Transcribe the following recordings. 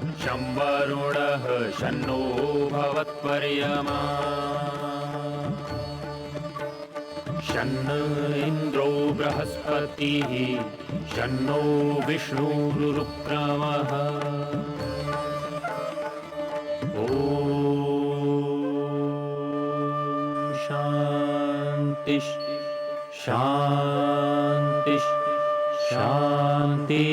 शं वरुणः शन्नो भवत्वर्यमा शन्न इन्द्रो बृहस्पतिः शन्नो विष्णुरुक्रमः शांति शांति शांति।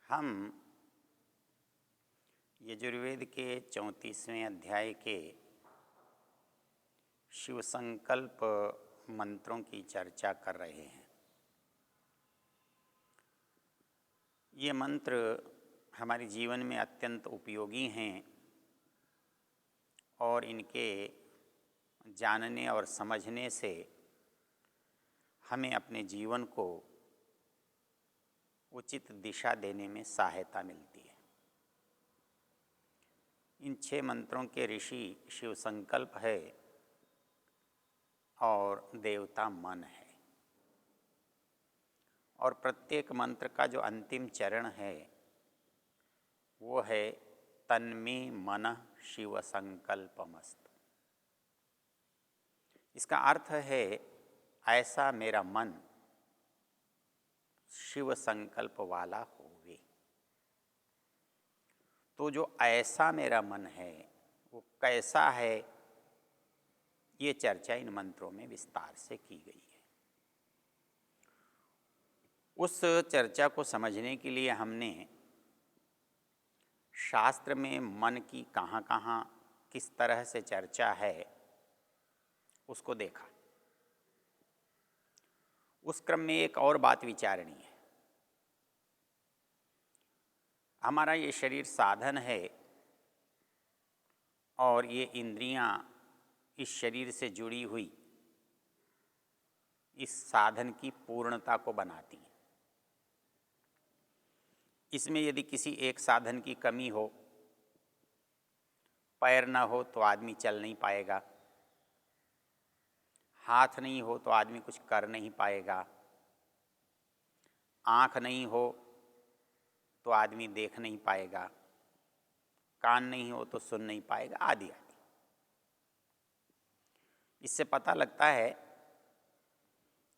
हम यजुर्वेद के 34वें अध्याय के शिव संकल्प मंत्रों की चर्चा कर रहे हैं। ये मंत्र हमारे जीवन में अत्यंत उपयोगी हैं और इनके जानने और समझने से हमें अपने जीवन को उचित दिशा देने में सहायता मिलती है। इन 6 मंत्रों के ऋषि शिव संकल्प है और देवता मन है, और प्रत्येक मंत्र का जो अंतिम चरण है वो है तन्मे मनः शिव संकल्पमस्तु। इसका अर्थ है ऐसा मेरा मन शिव संकल्प वाला होवे। तो जो ऐसा मेरा मन है वो कैसा है, ये चर्चा इन मंत्रों में विस्तार से की गई है। उस चर्चा को समझने के लिए हमने शास्त्र में मन की कहाँ कहाँ किस तरह से चर्चा है उसको देखा। उस क्रम में एक और बात विचारणी है। हमारा ये शरीर साधन है और ये इंद्रियां इस शरीर से जुड़ी हुई इस साधन की पूर्णता को बनाती हैं। इसमें यदि किसी एक साधन की कमी हो, पैर न हो तो आदमी चल नहीं पाएगा, हाथ नहीं हो तो आदमी कुछ कर नहीं पाएगा, आँख नहीं हो तो आदमी देख नहीं पाएगा, कान नहीं हो तो सुन नहीं पाएगा, आदि आदि। इससे पता लगता है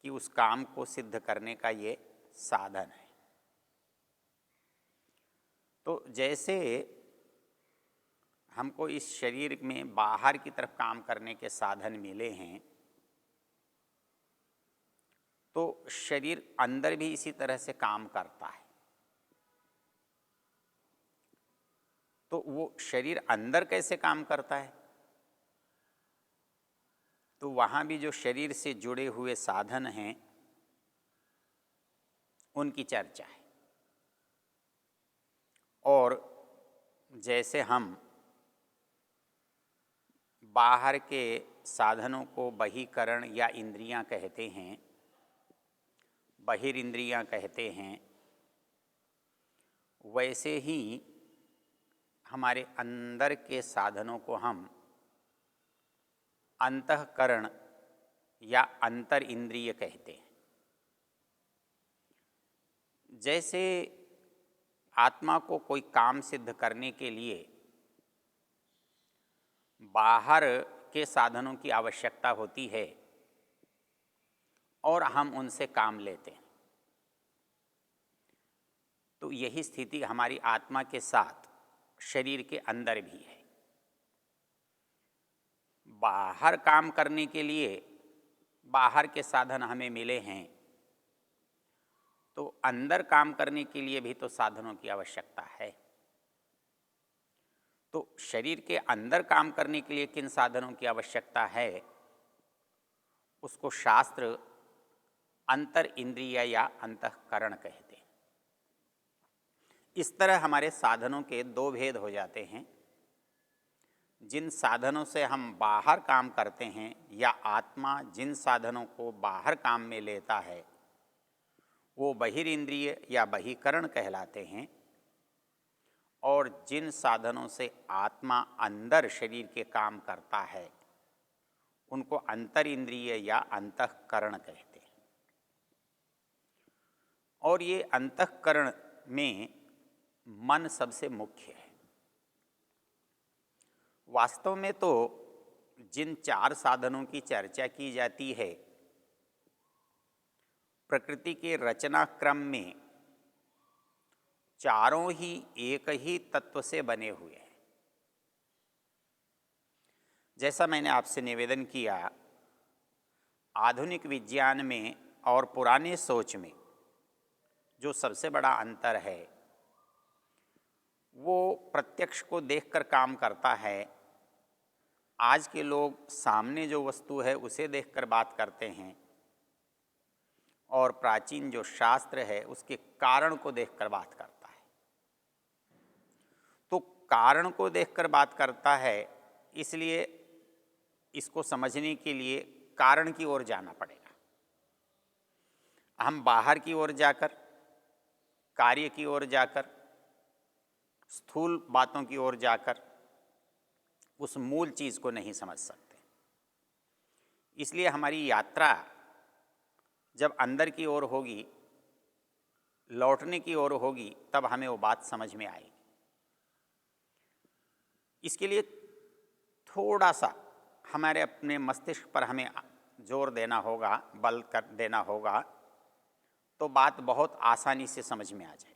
कि उस काम को सिद्ध करने का ये साधन है। तो जैसे हमको इस शरीर में बाहर की तरफ काम करने के साधन मिले हैं, तो शरीर अंदर भी इसी तरह से काम करता है। तो वो शरीर अंदर कैसे काम करता है, तो वहाँ भी जो शरीर से जुड़े हुए साधन हैं उनकी चर्चा है। और जैसे हम बाहर के साधनों को बहिकरण या इंद्रियां कहते हैं, बहिरिंद्रियां कहते हैं, वैसे ही हमारे अंदर के साधनों को हम अंतःकरण या अंतर इंद्रिय कहते हैं। जैसे आत्मा को कोई काम सिद्ध करने के लिए बाहर के साधनों की आवश्यकता होती है और हम उनसे काम लेते हैं, तो यही स्थिति हमारी आत्मा के साथ शरीर के अंदर भी है। बाहर काम करने के लिए बाहर के साधन हमें मिले हैं, तो अंदर काम करने के लिए भी तो साधनों की आवश्यकता है। तो शरीर के अंदर काम करने के लिए किन साधनों की आवश्यकता है, उसको शास्त्र अंतर इंद्रिय या अंतःकरण कहते हैं। इस तरह हमारे साधनों के 2 भेद हो जाते हैं। जिन साधनों से हम बाहर काम करते हैं या आत्मा जिन साधनों को बाहर काम में लेता है वो बहिरिंद्रिय या बहिकरण कहलाते हैं, और जिन साधनों से आत्मा अंदर शरीर के काम करता है उनको अंतर इंद्रिय या अंतःकरण कहते हैं। और ये अंतःकरण में मन सबसे मुख्य है। वास्तव में तो जिन 4 साधनों की चर्चा की जाती है, प्रकृति के रचना क्रम में चारों ही एक ही तत्व से बने हुए हैं। जैसा मैंने आपसे निवेदन किया, आधुनिक विज्ञान में और पुराने सोच में जो सबसे बड़ा अंतर है वो प्रत्यक्ष को देखकर काम करता है। आज के लोग सामने जो वस्तु है उसे देखकर बात करते हैं और प्राचीन जो शास्त्र है उसके कारण को देखकर बात करता है। तो कारण को देखकर बात करता है, इसलिए इसको समझने के लिए कारण की ओर जाना पड़ेगा। हम बाहर की ओर जाकर, कार्य की ओर जाकर, स्थूल बातों की ओर जाकर उस मूल चीज़ को नहीं समझ सकते। इसलिए हमारी यात्रा जब अंदर की ओर होगी, लौटने की ओर होगी, तब हमें वो बात समझ में आएगी। इसके लिए थोड़ा सा हमारे अपने मस्तिष्क पर हमें जोर देना होगा, बल कर देना होगा, तो बात बहुत आसानी से समझ में आ जाएगी।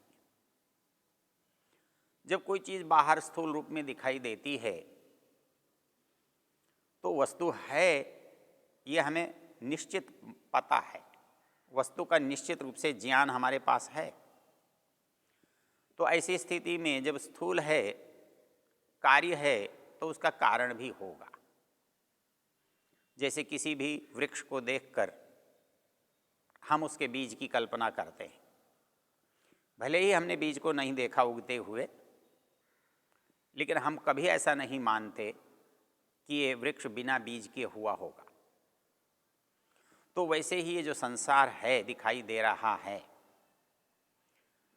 जब कोई चीज़ बाहर स्थूल रूप में दिखाई देती है तो वस्तु है ये हमें निश्चित पता है, वस्तु का निश्चित रूप से ज्ञान हमारे पास है। तो ऐसी स्थिति में जब स्थूल है, कार्य है, तो उसका कारण भी होगा। जैसे किसी भी वृक्ष को देखकर हम उसके बीज की कल्पना करते हैं, भले ही हमने बीज को नहीं देखा उगते हुए, लेकिन हम कभी ऐसा नहीं मानते कि ये वृक्ष बिना बीज के हुआ होगा। तो वैसे ही ये जो संसार है, दिखाई दे रहा है,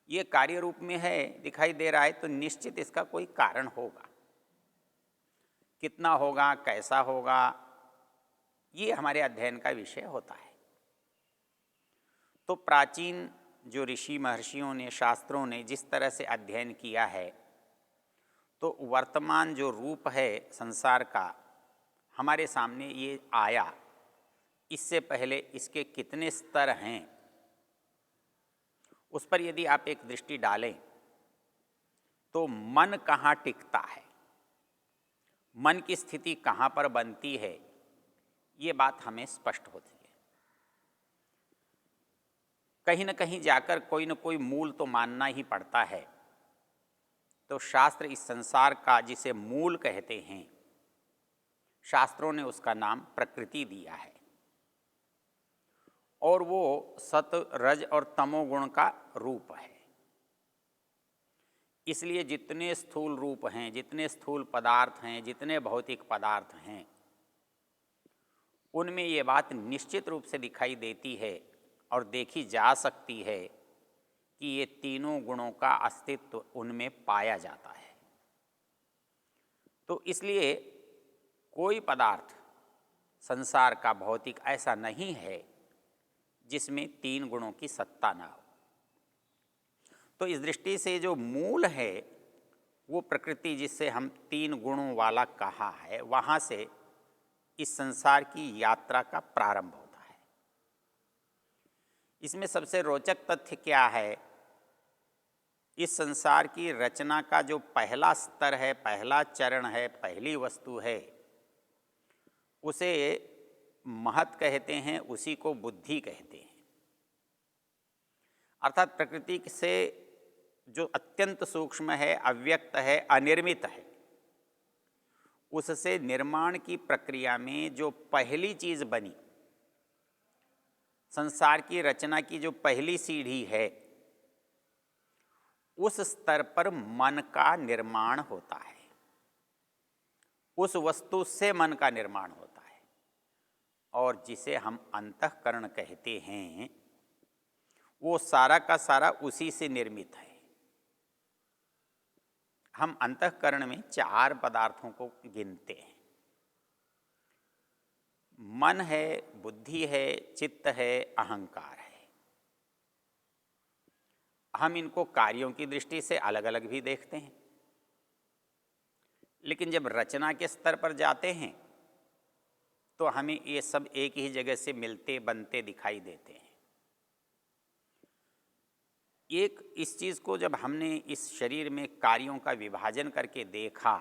ये कार्य रूप में है, दिखाई दे रहा है, तो निश्चित इसका कोई कारण होगा। कितना होगा, कैसा होगा, ये हमारे अध्ययन का विषय होता है। तो प्राचीन जो ऋषि महर्षियों ने, शास्त्रों ने जिस तरह से अध्ययन किया है, तो वर्तमान जो रूप है संसार का हमारे सामने ये आया, इससे पहले इसके कितने स्तर हैं उस पर यदि आप एक दृष्टि डालें तो मन कहाँ टिकता है, मन की स्थिति कहाँ पर बनती है, ये बात हमें स्पष्ट होती है। कहीं न कहीं जाकर कोई न कोई मूल तो मानना ही पड़ता है। तो शास्त्र इस संसार का जिसे मूल कहते हैं, शास्त्रों ने उसका नाम प्रकृति दिया है। और वो सत, रज और तमोगुण का रूप है। इसलिए जितने स्थूल रूप हैं, जितने स्थूल पदार्थ हैं, जितने भौतिक पदार्थ हैं, उनमें ये बात निश्चित रूप से दिखाई देती है और देखी जा सकती है कि ये तीनों गुणों का अस्तित्व उनमें पाया जाता है। तो इसलिए कोई पदार्थ संसार का भौतिक ऐसा नहीं है जिसमें 3 गुणों की सत्ता ना हो। तो इस दृष्टि से जो मूल है वो प्रकृति, जिससे हम 3 गुणों वाला कहा है, वहाँ से इस संसार की यात्रा का प्रारंभ होता है। इसमें सबसे रोचक तथ्य क्या है, इस संसार की रचना का जो पहला स्तर है, पहला चरण है, पहली वस्तु है, उसे महत कहते हैं, उसी को बुद्धि कहते हैं। अर्थात प्रकृति से जो अत्यंत सूक्ष्म है, अव्यक्त है, अनिर्मित है, उससे निर्माण की प्रक्रिया में जो पहली चीज़ बनी, संसार की रचना की जो पहली सीढ़ी है, उस स्तर पर मन का निर्माण होता है। उस वस्तु से मन का निर्माण होता है और जिसे हम अंतःकरण कहते हैं, वो सारा का सारा उसी से निर्मित है। हम अंतःकरण में 4 पदार्थों को गिनते हैं। मन है, बुद्धि है, चित्त है, अहंकार है। हम इनको कार्यों की दृष्टि से अलग अलग भी देखते हैं, लेकिन जब रचना के स्तर पर जाते हैं तो हमें ये सब एक ही जगह से मिलते बनते दिखाई देते हैं। एक इस चीज़ को जब हमने इस शरीर में कार्यों का विभाजन करके देखा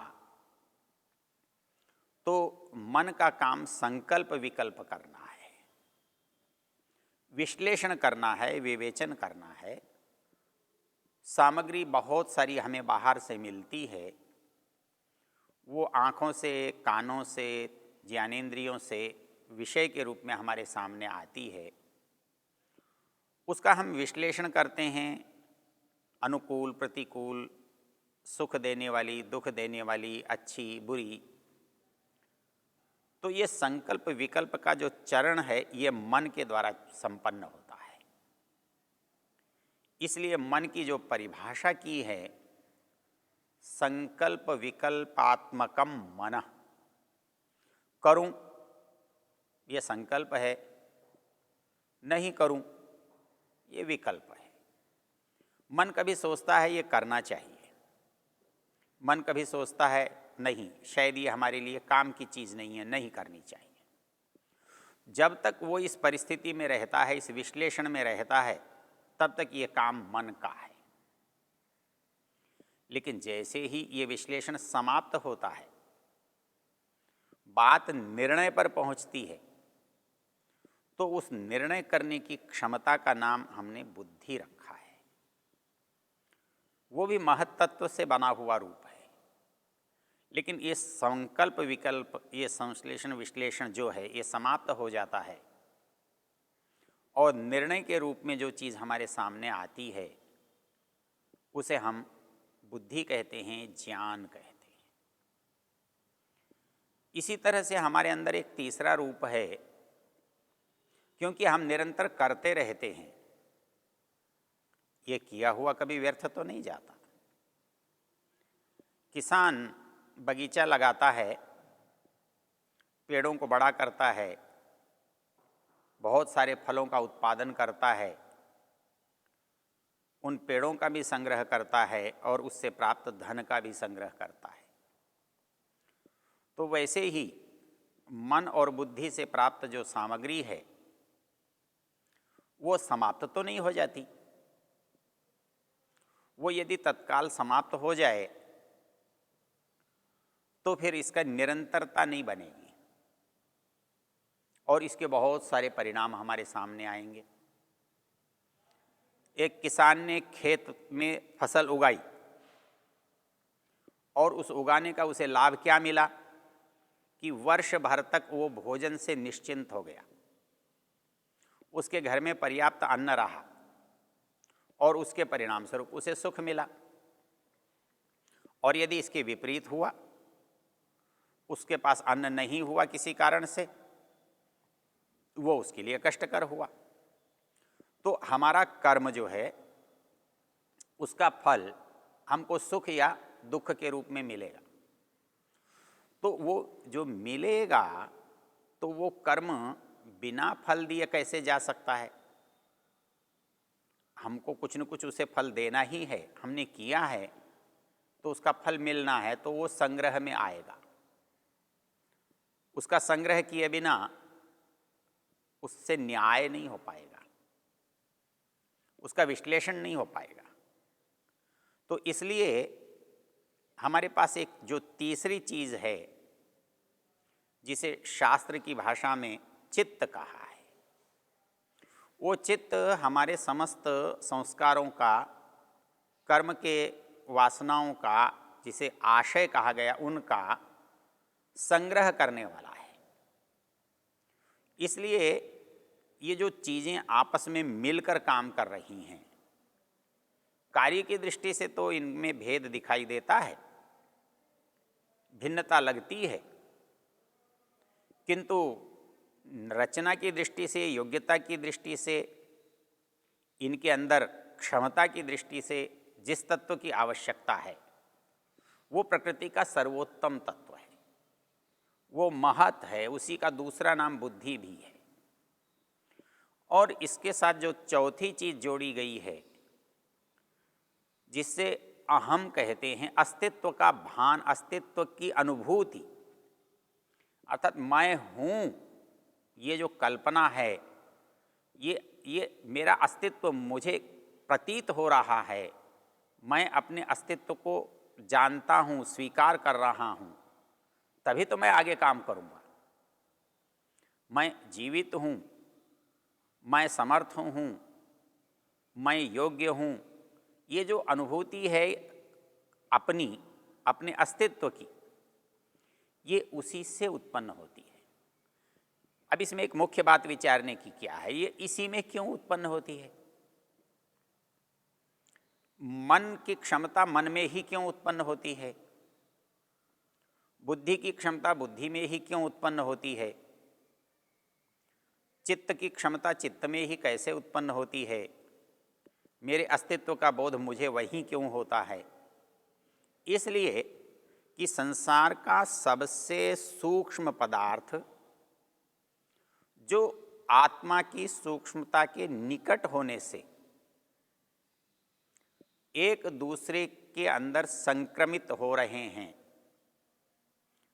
तो मन का काम संकल्प विकल्प करना है, विश्लेषण करना है, विवेचन करना है। सामग्री बहुत सारी हमें बाहर से मिलती है, वो आँखों से, कानों से, ज्ञानेंद्रियों से विषय के रूप में हमारे सामने आती है। उसका हम विश्लेषण करते हैं, अनुकूल, प्रतिकूल, सुख देने वाली, दुख देने वाली, अच्छी, बुरी। तो ये संकल्प विकल्प का जो चरण है ये मन के द्वारा संपन्न होता है। इसलिए मन की जो परिभाषा की है, संकल्प विकल्पात्मकम मनः, करूं ये संकल्प है, नहीं करूं ये विकल्प है। मन कभी सोचता है ये करना चाहिए, मन कभी सोचता है नहीं, शायद ये हमारे लिए काम की चीज़ नहीं है, नहीं करनी चाहिए। जब तक वो इस परिस्थिति में रहता है, इस विश्लेषण में रहता है, तब तक ये काम मन का है। लेकिन जैसे ही ये विश्लेषण समाप्त होता है, बात निर्णय पर पहुंचती है, तो उस निर्णय करने की क्षमता का नाम हमने बुद्धि रखा है। वो भी महत्तत्व से बना हुआ रूप है। लेकिन ये संकल्प विकल्प, ये संश्लेषण विश्लेषण जो है, ये समाप्त हो जाता है और निर्णय के रूप में जो चीज़ हमारे सामने आती है उसे हम बुद्धि कहते हैं, ज्ञान कहते हैं। इसी तरह से हमारे अंदर एक तीसरा रूप है, क्योंकि हम निरंतर करते रहते हैं, ये किया हुआ कभी व्यर्थ तो नहीं जाता। किसान बगीचा लगाता है, पेड़ों को बड़ा करता है, बहुत सारे फलों का उत्पादन करता है, उन पेड़ों का भी संग्रह करता है और उससे प्राप्त धन का भी संग्रह करता है। तो वैसे ही मन और बुद्धि से प्राप्त जो सामग्री है वो समाप्त तो नहीं हो जाती। वो यदि तत्काल समाप्त हो जाए तो फिर इसका निरंतरता नहीं बनेगी और इसके बहुत सारे परिणाम हमारे सामने आएंगे। एक किसान ने खेत में फसल उगाई और उस उगाने का उसे लाभ क्या मिला कि वर्ष भर तक वो भोजन से निश्चिंत हो गया, उसके घर में पर्याप्त अन्न रहा और उसके परिणाम स्वरूप उसे सुख मिला। और यदि इसके विपरीत हुआ, उसके पास अन्न नहीं हुआ किसी कारण से, वो उसके लिए कष्टकर हुआ। तो हमारा कर्म जो है उसका फल हमको सुख या दुख के रूप में मिलेगा। तो वो जो मिलेगा, तो वो कर्म बिना फल दिए कैसे जा सकता है? हमको कुछ न कुछ उसे फल देना ही है, हमने किया है तो उसका फल मिलना है, तो वो संग्रह में आएगा। उसका संग्रह किए बिना उससे न्याय नहीं हो पाएगा, उसका विश्लेषण नहीं हो पाएगा। तो इसलिए हमारे पास एक जो तीसरी चीज़ है जिसे शास्त्र की भाषा में चित्त कहा है, वो चित्त हमारे समस्त संस्कारों का, कर्म के वासनाओं का, जिसे आशय कहा गया, उनका संग्रह करने वाला है। इसलिए ये जो चीज़ें आपस में मिलकर काम कर रही हैं, कार्य की दृष्टि से तो इनमें भेद दिखाई देता है, भिन्नता लगती है, किंतु रचना की दृष्टि से, योग्यता की दृष्टि से, इनके अंदर क्षमता की दृष्टि से जिस तत्व की आवश्यकता है वो प्रकृति का सर्वोत्तम तत्व है, वो महत है, उसी का दूसरा नाम बुद्धि भी है। और इसके साथ जो चौथी चीज जोड़ी गई है, जिससे अहम कहते हैं, अस्तित्व का भान, अस्तित्व की अनुभूति, अर्थात मैं हूँ, ये जो कल्पना है, ये मेरा अस्तित्व मुझे प्रतीत हो रहा है, मैं अपने अस्तित्व को जानता हूँ, स्वीकार कर रहा हूँ, तभी तो मैं आगे काम करूँगा। मैं जीवित हूँ, मैं समर्थ हूँ, मैं योग्य हूँ, ये जो अनुभूति है अपने अस्तित्व की, ये उसी से उत्पन्न होती है। अब इसमें एक मुख्य बात विचारने की क्या है, ये इसी में क्यों उत्पन्न होती है? मन की क्षमता मन में ही क्यों उत्पन्न होती है? बुद्धि की क्षमता बुद्धि में ही क्यों उत्पन्न होती है? चित्त की क्षमता चित्त में ही कैसे उत्पन्न होती है? मेरे अस्तित्व का बोध मुझे वहीं क्यों होता है? इसलिए कि संसार का सबसे सूक्ष्म पदार्थ, जो आत्मा की सूक्ष्मता के निकट होने से एक दूसरे के अंदर संक्रमित हो रहे हैं,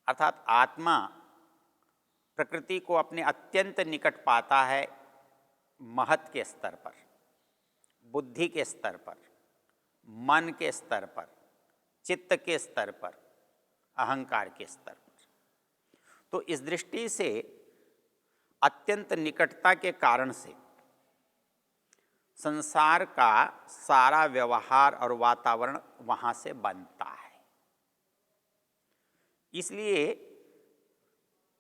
अर्थात आत्मा प्रकृति को अपने अत्यंत निकट पाता है महत के स्तर पर, बुद्धि के स्तर पर, मन के स्तर पर, चित्त के स्तर पर, अहंकार के स्तर पर। तो इस दृष्टि से अत्यंत निकटता के कारण से संसार का सारा व्यवहार और वातावरण वहाँ से बनता है। इसलिए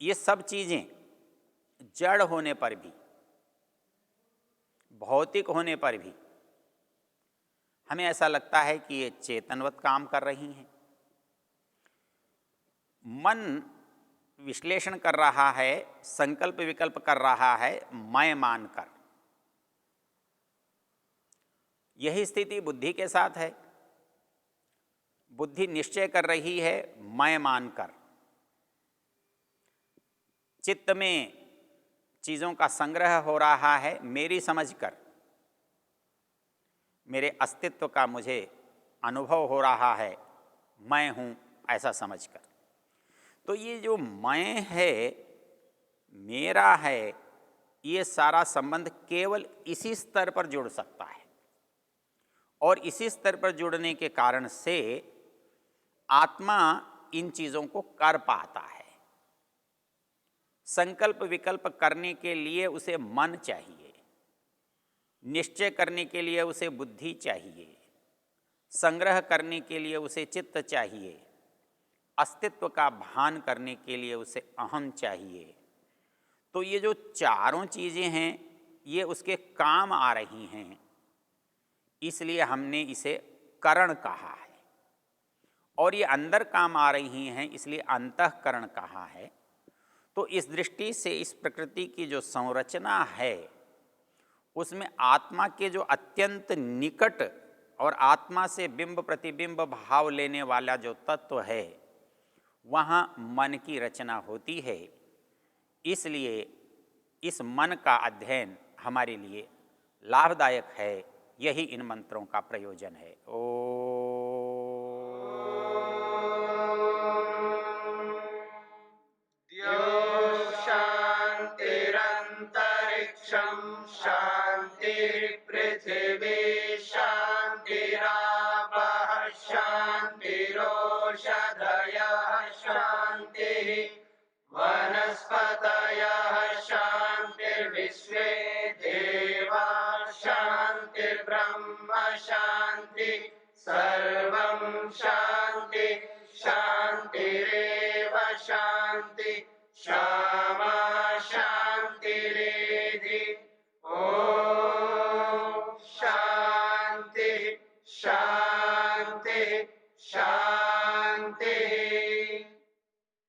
ये सब चीज़ें जड़ होने पर भी, भौतिक होने पर भी हमें ऐसा लगता है कि ये चेतनवत काम कर रही हैं। मन विश्लेषण कर रहा है, संकल्प विकल्प कर रहा है मैं मानकर। यही स्थिति बुद्धि के साथ है। बुद्धि निश्चय कर रही है मैं मानकर। चित्त में चीज़ों का संग्रह हो रहा है मेरी समझकर, मेरे अस्तित्व का मुझे अनुभव हो रहा है, मैं हूँ ऐसा समझकर। तो ये जो मैं है, मेरा है, ये सारा संबंध केवल इसी स्तर पर जुड़ सकता है। और इसी स्तर पर जुड़ने के कारण से आत्मा इन चीज़ों को कर पाता है। संकल्प विकल्प करने के लिए उसे मन चाहिए, निश्चय करने के लिए उसे बुद्धि चाहिए, संग्रह करने के लिए उसे चित्त चाहिए, अस्तित्व का भान करने के लिए उसे अहम चाहिए। तो ये जो चारों चीज़ें हैं ये उसके काम आ रही हैं, इसलिए हमने इसे करण कहा है। और ये अंदर काम आ रही हैं इसलिए अंतःकरण कहा है। तो इस दृष्टि से इस प्रकृति की जो संरचना है उसमें आत्मा के जो अत्यंत निकट और आत्मा से बिंब प्रतिबिंब भाव लेने वाला जो तत्व है, वहाँ मन की रचना होती है। इसलिए इस मन का अध्ययन हमारे लिए लाभदायक है। यही इन मंत्रों का प्रयोजन है। शांतिरंतरिक्षं शांतिर्पृथिवी शांतिरापः शांतिरोषधयः शांतिः वनस्पतयः शांतिर्विश्वे देवा शांतिर्ब्रह्म शांति सर्वं शांति शांतिरेव शांति शांति